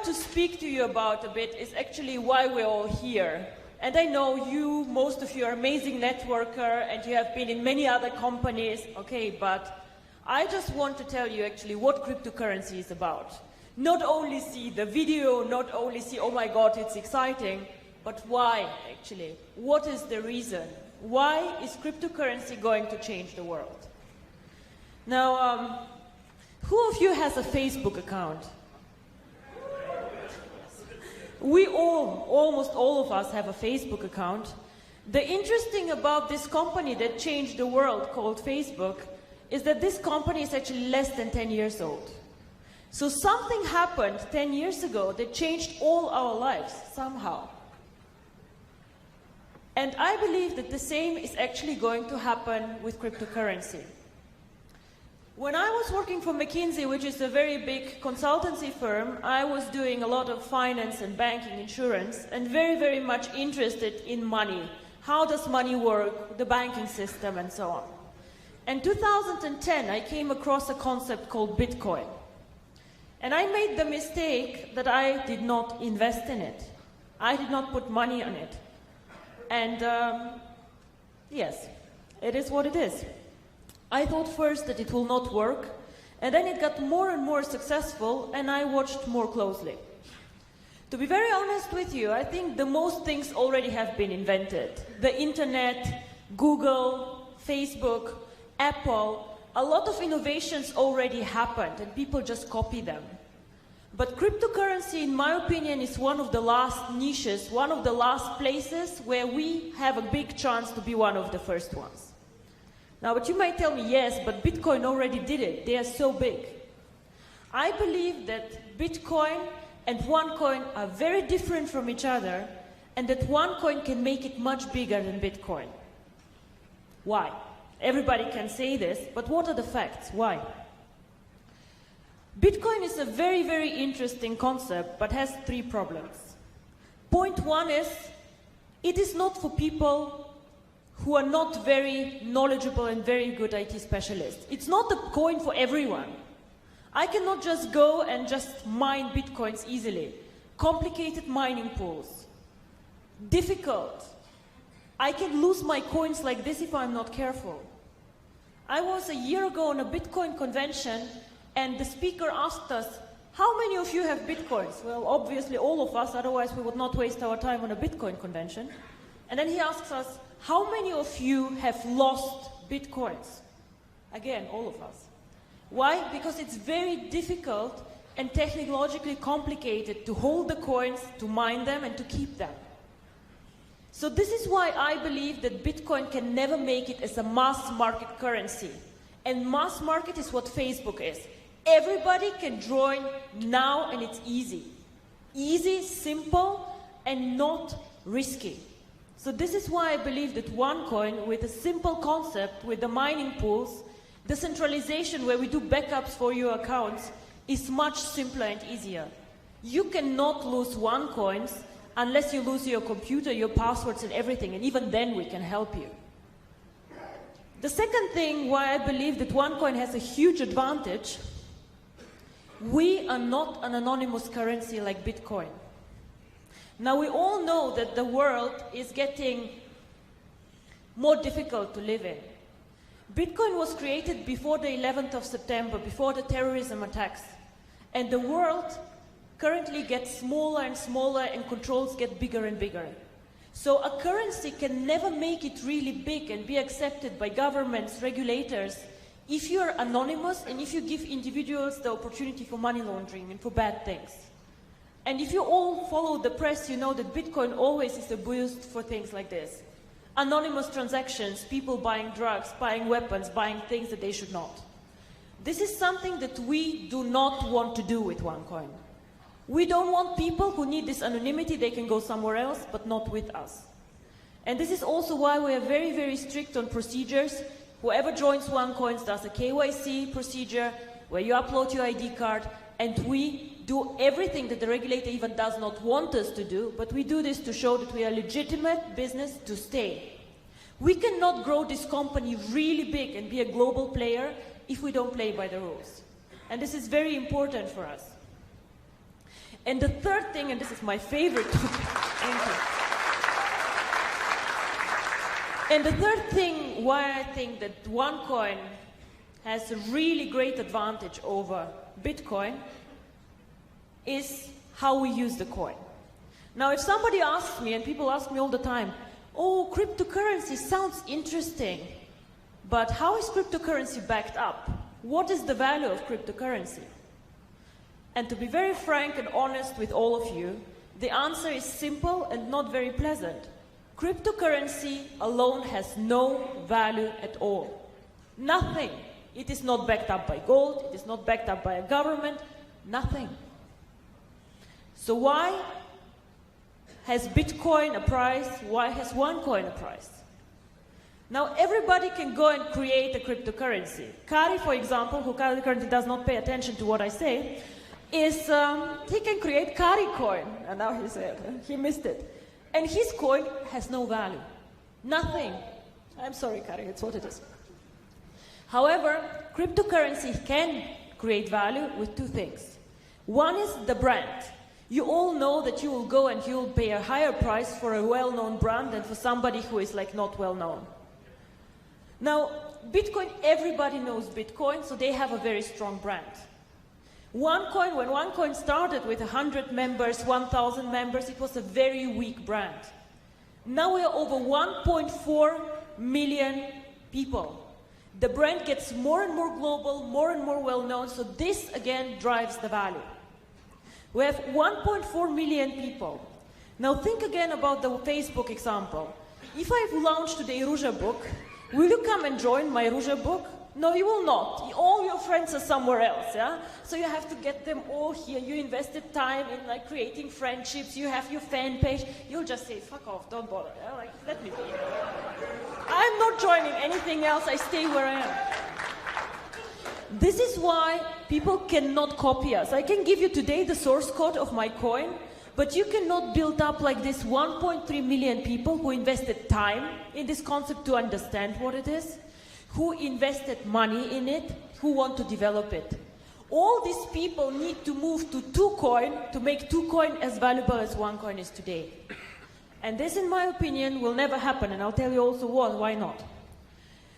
want to speak to you about a bit is actually why we're all here. And I know you, most of you are amazing networker and you have been in many other companies, okay, but I just want to tell you actually what cryptocurrency is about. Not only see the video, not only see, oh my God, it's exciting, but why actually? What is the reason? Why is cryptocurrency going to change the world? Now, who of you has a Facebook account? We all, almost all of us have a Facebook account. The interesting about this company that changed the world called Facebook is that this company is actually less than 10 years old. So something happened 10 years ago that changed all our lives somehow. And I believe that the same is actually going to happen with cryptocurrency. When I was working for McKinsey, which is a very big consultancy firm, I was doing a lot of finance and banking, insurance, and very, very much interested in money. How does money work, the banking system, and so on. In 2010, I came across a concept called Bitcoin. And I made the mistake that I did not invest in it. I did not put money on it. And yes, it is what it is. I thought first that it will not work, and then it got more and more successful, and I watched more closely. To be very honest with you, I think the most things already have been invented. The internet, Google, Facebook, Apple, a lot of innovations already happened, and people just copy them. But cryptocurrency, in my opinion, is one of the last niches, one of the last places where we have a big chance to be one of the first ones. Now, but you might tell me, yes, but Bitcoin already did it. They are so big. I believe that Bitcoin and OneCoin are very different from each other, and that OneCoin can make it much bigger than Bitcoin. Why? Everybody can say this, but what are the facts? Why? Bitcoin is a very, very interesting concept, but has 3 problems. Point 1 is, it is not for people who are not very knowledgeable and very good IT specialists. It's not a coin for everyone. I cannot just go and just mine Bitcoins easily. Complicated mining pools. Difficult. I can lose my coins like this if I'm not careful. I was a year ago on a Bitcoin convention, and the speaker asked us, how many of you have Bitcoins? Well, obviously all of us, otherwise we would not waste our time on a Bitcoin convention. And then he asks us, how many of you have lost Bitcoins? Again, all of us. Why? Because it's very difficult and technologically complicated to hold the coins, to mine them, and to keep them. So this is why I believe that Bitcoin can never make it as a mass market currency. And mass market is what Facebook is. Everybody can join now, and it's easy. Easy, simple, and not risky. So this is why I believe that OneCoin, with a simple concept, with the mining pools, decentralization where we do backups for your accounts, is much simpler and easier. You cannot lose OneCoins unless you lose your computer, your passwords and everything, and even then we can help you. The second thing why I believe that OneCoin has a huge advantage, we are not an anonymous currency like Bitcoin. Now, we all know that the world is getting more difficult to live in. Bitcoin was created before the 11th of September, before the terrorism attacks. And the world currently gets smaller and smaller, and controls get bigger and bigger. So a currency can never make it really big and be accepted by governments, regulators, if you're anonymous and if you give individuals the opportunity for money laundering and for bad things. And if you all follow the press, you know that Bitcoin always is a boost for things like this. Anonymous transactions, people buying drugs, buying weapons, buying things that they should not. This is something that we do not want to do with OneCoin. We don't want people who need this anonymity, they can go somewhere else, but not with us. And this is also why we are very, very strict on procedures. Whoever joins OneCoin does a KYC procedure, where you upload your ID card, and we do everything that the regulator even does not want us to do, but we do this to show that we are a legitimate business to stay. We cannot grow this company really big and be a global player if we don't play by the rules. And this is very important for us. And the third thing, and this is my favorite topic, and the third thing why I think that OneCoin has a really great advantage over Bitcoin is how we use the coin. Now, if somebody asks me, and people ask me all the time, oh, cryptocurrency sounds interesting, but how is cryptocurrency backed up? What is the value of cryptocurrency? And to be very frank and honest with all of you, the answer is simple and not very pleasant. Cryptocurrency alone has no value at all. Nothing. It is not backed up by gold, it is not backed up by a government, nothing. So why has Bitcoin a price? Why has OneCoin a price? Now everybody can go and create a cryptocurrency. Kari, for example, who currently does not pay attention to what I say, he can create Kari coin, and now he missed it. And his coin has no value. Nothing. I'm sorry, Kari, it's what it is. However, cryptocurrency can create value with two things. One is the brand. You all know that you will go and you will pay a higher price for a well-known brand than for somebody who is like not well-known. Now, Bitcoin, everybody knows Bitcoin, so they have a very strong brand. OneCoin, when OneCoin started with 100 members, 1,000 members, it was a very weak brand. Now we are over 1.4 million people. The brand gets more and more global, more and more well-known, so this again drives the value. We have 1.4 million people. Now think again about the Facebook example. If I've launched today Ruja book, will you come and join my Ruja book? No, you will not. All your friends are somewhere else, yeah? So you have to get them all here. You invested time in like creating friendships. You have your fan page. You'll just say, fuck off, don't bother. Yeah? Like, let me be. I'm not joining anything else. I stay where I am. This is why people cannot copy us. I can give you today the source code of my coin, but you cannot build up like this 1.3 million people who invested time in this concept to understand what it is, who invested money in it, who want to develop it. All these people need to move to 2Coin to make 2Coin as valuable as OneCoin is today. And this, in my opinion, will never happen, and I'll tell you also why not.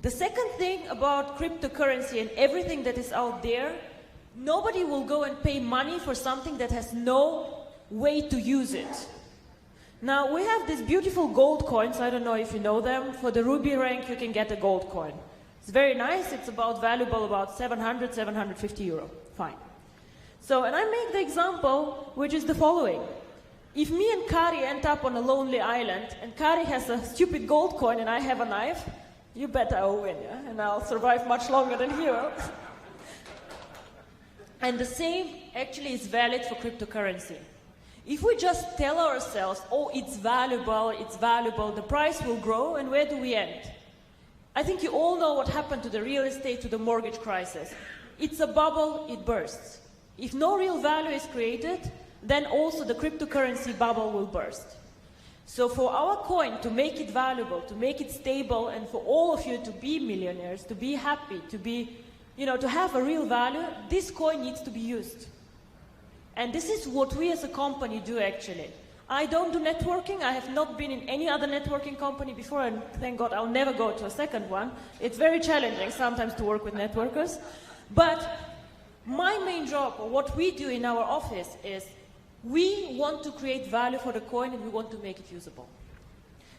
The second thing about cryptocurrency and everything that is out there, nobody will go and pay money for something that has no way to use it. Now, we have these beautiful gold coins. I don't know if you know them. For the Ruby rank, you can get a gold coin. It's very nice. It's valuable about 700, 750 euro. Fine. So, and I make the example, which is the following. If me and Kari end up on a lonely island, and Kari has a stupid gold coin and I have a knife, you bet I will win, yeah? And I'll survive much longer than he will. And the same actually is valid for cryptocurrency. If we just tell ourselves, oh, it's valuable, the price will grow, and where do we end? I think you all know what happened to the real estate, to the mortgage crisis. It's a bubble, it bursts. If no real value is created, then also the cryptocurrency bubble will burst. So for our coin to make it valuable, to make it stable, and for all of you to be millionaires, to be happy, to be, to have a real value, this coin needs to be used. And this is what we as a company do actually. I don't do networking. I have not been in any other networking company before, and thank God I'll never go to a second one. It's very challenging sometimes to work with networkers. But my main job, or what we do in our office, is we want to create value for the coin and we want to make it usable.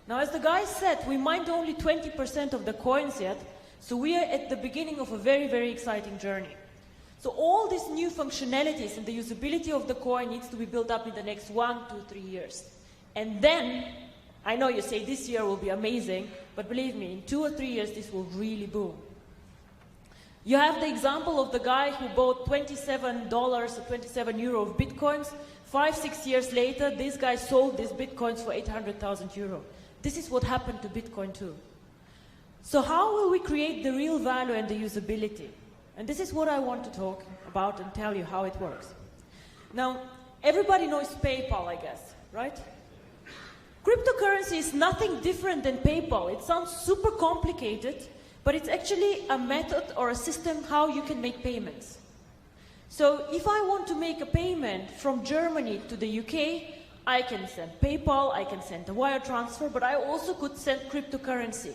Now, as the guy said, we mined only 20% of the coins yet, so we are at the beginning of a very, very exciting journey. So all these new functionalities and the usability of the coin needs to be built up in the next 1, 2, 3 years. And then, I know you say this year will be amazing, but believe me, in 2 or 3 years this will really boom. You have the example of the guy who bought $27 or 27 euro of bitcoins. 5, 6 years later, this guy sold these bitcoins for 800,000 euro. This is what happened to Bitcoin too. So how will we create the real value and the usability? And this is what I want to talk about and tell you how it works. Now, everybody knows PayPal, I guess, right? Cryptocurrency is nothing different than PayPal. It sounds super complicated, but it's actually a method or a system how you can make payments. So if I want to make a payment from Germany to the UK, I can send PayPal, I can send a wire transfer, but I also could send cryptocurrency.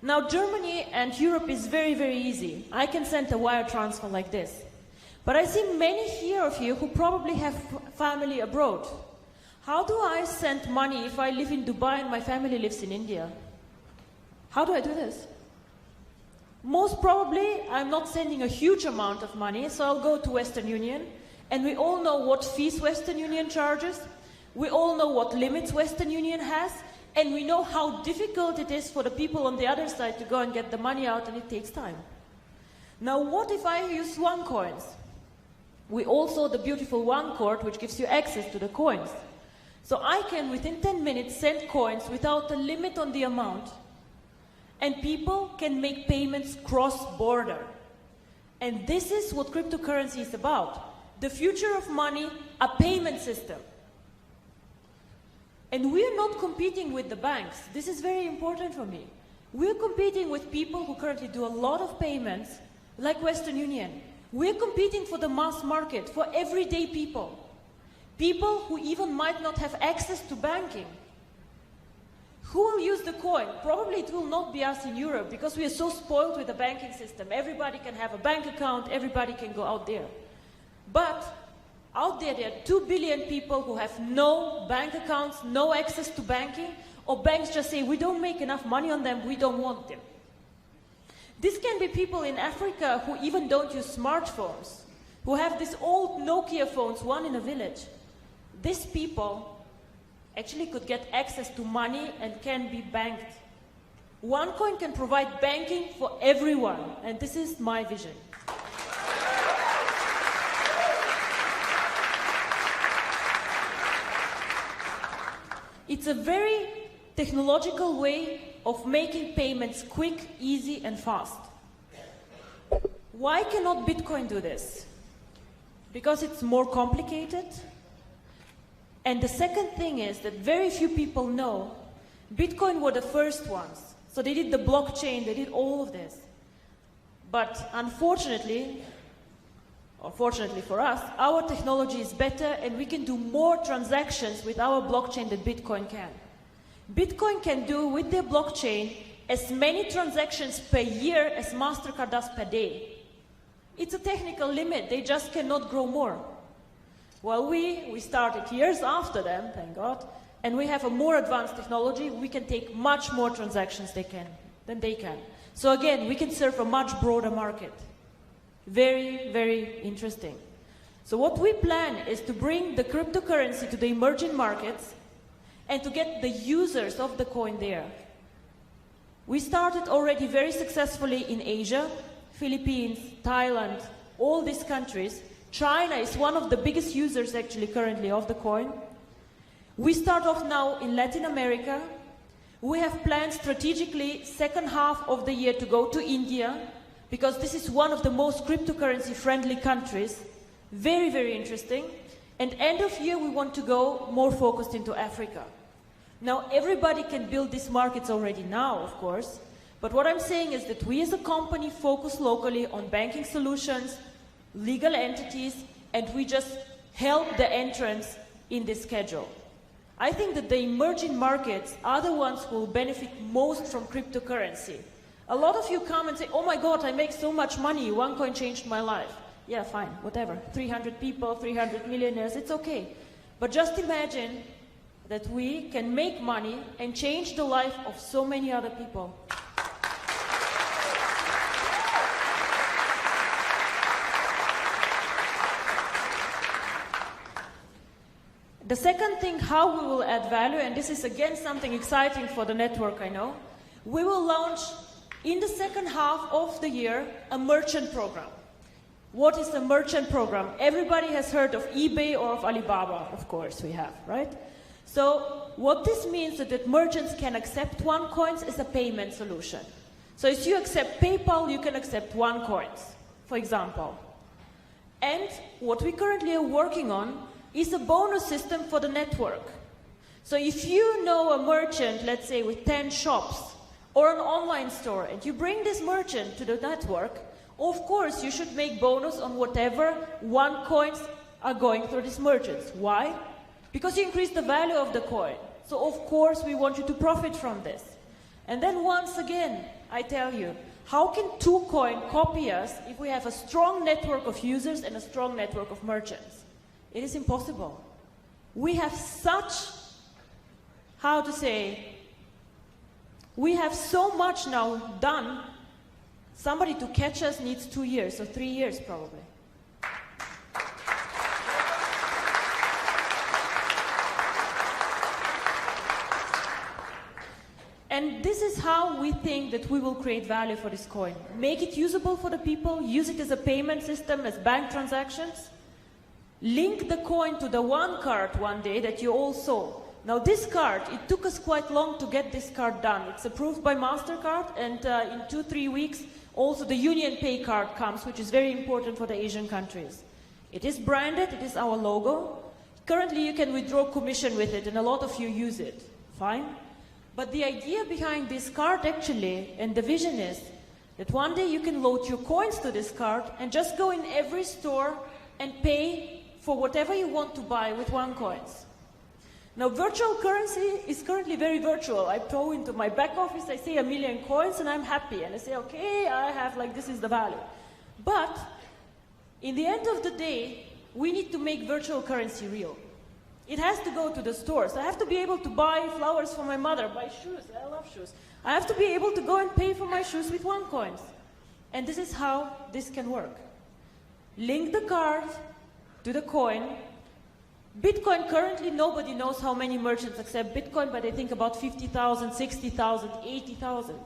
Now Germany and Europe is very, very easy. I can send a wire transfer like this. But I see many here of you who probably have family abroad. How do I send money if I live in Dubai and my family lives in India? How do I do this? Most probably, I'm not sending a huge amount of money, so I'll go to Western Union, and we all know what fees Western Union charges, we all know what limits Western Union has, and we know how difficult it is for the people on the other side to go and get the money out, and it takes time. Now, what if I use OneCoins? We all saw the beautiful OneCard, which gives you access to the coins. So I can, within 10 minutes, send coins without a limit on the amount. And people can make payments cross-border. And this is what cryptocurrency is about. The future of money, a payment system. And we're not competing with the banks. This is very important for me. We're competing with people who currently do a lot of payments, like Western Union. We're competing for the mass market, for everyday people. People who even might not have access to banking. Who will use the coin? Probably it will not be us in Europe, because we are so spoiled with the banking system. Everybody can have a bank account, everybody can go out there. But out there are 2 billion people who have no bank accounts, no access to banking, or banks just say, we don't make enough money on them, we don't want them. This can be people in Africa who even don't use smartphones, who have these old Nokia phones, one in a village. These people actually could get access to money and can be banked. OneCoin can provide banking for everyone, and this is my vision. It's a very technological way of making payments quick, easy, and fast. Why cannot Bitcoin do this? Because it's more complicated. And the second thing is that very few people know Bitcoin were the first ones. So they did the blockchain, they did all of this. But unfortunately, or fortunately for us, our technology is better and we can do more transactions with our blockchain than Bitcoin can. Bitcoin can do with their blockchain as many transactions per year as MasterCard does per day. It's a technical limit, they just cannot grow more. Well, we started years after them, thank God, and we have a more advanced technology. We can take much more transactions than they can. So again, we can serve a much broader market. Very, very interesting. So what we plan is to bring the cryptocurrency to the emerging markets and to get the users of the coin there. We started already very successfully in Asia, Philippines, Thailand, all these countries. China is one of the biggest users actually currently of the coin. We start off now in Latin America. We have planned strategically second half of the year to go to India, because this is one of the most cryptocurrency friendly countries. Very, very interesting. And end of year we want to go more focused into Africa. Now everybody can build these markets already now, of course, but what I'm saying is that we as a company focus locally on banking solutions, legal entities, and we just help the entrance in this schedule. I think that the emerging markets are the ones who will benefit most from cryptocurrency. A lot of you come and say, oh my God, I make so much money, OneCoin changed my life. Yeah, fine, whatever. 300 people, 300 millionaires, it's okay. But just imagine that we can make money and change the life of so many other people. The second thing, how we will add value, and this is again something exciting for the network, I know, we will launch in the second half of the year a merchant program. What is a merchant program? Everybody has heard of eBay or of Alibaba, of course we have, right? So what this means is that merchants can accept OneCoins as a payment solution. So if you accept PayPal, you can accept OneCoins, for example. And what we currently are working on is a bonus system for the network. So if you know a merchant, let's say with 10 shops, or an online store, and you bring this merchant to the network, Of course, you should make bonus on whatever OneCoins are going through these merchants. Why? Because you increase the value of the coin. So of course we want you to profit from this. And then once again, I tell you, how can 2Coin copy us if we have a strong network of users and a strong network of merchants? It is impossible. We have such, how to say, we have so much now done. Somebody to catch us needs 2 years or 3 years probably. And this is how we think that we will create value for this coin. Make it usable for the people, use it as a payment system, as bank transactions. Link the coin to the one card one day that you all saw. Now this card, it took us quite long to get this card done. It's approved by MasterCard, and in 2-3 weeks also the Union Pay card comes, which is very important for the Asian countries. It is branded, it is our logo. Currently you can withdraw commission with it, and a lot of you use it. Fine. But the idea behind this card actually, and the vision is, that one day you can load your coins to this card and just go in every store and pay for whatever you want to buy with OneCoins. Now virtual currency is currently very virtual. I go into my back office, I say 1 million coins and I'm happy. And I say, okay, I have like, this is the value. But in the end of the day, we need to make virtual currency real. It has to go to the stores. I have to be able to buy flowers for my mother, buy shoes. I love shoes. I have to be able to go and pay for my shoes with OneCoins. And this is how this can work. Link the card to the coin. Bitcoin, currently nobody knows how many merchants accept Bitcoin, but I think about 50,000, 60,000, 80,000.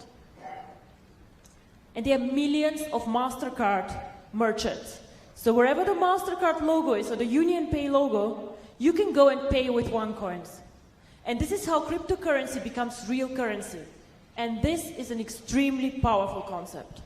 And there are millions of MasterCard merchants. So wherever the MasterCard logo is, or the Union Pay logo, you can go and pay with OneCoins. And this is how cryptocurrency becomes real currency. And this is an extremely powerful concept.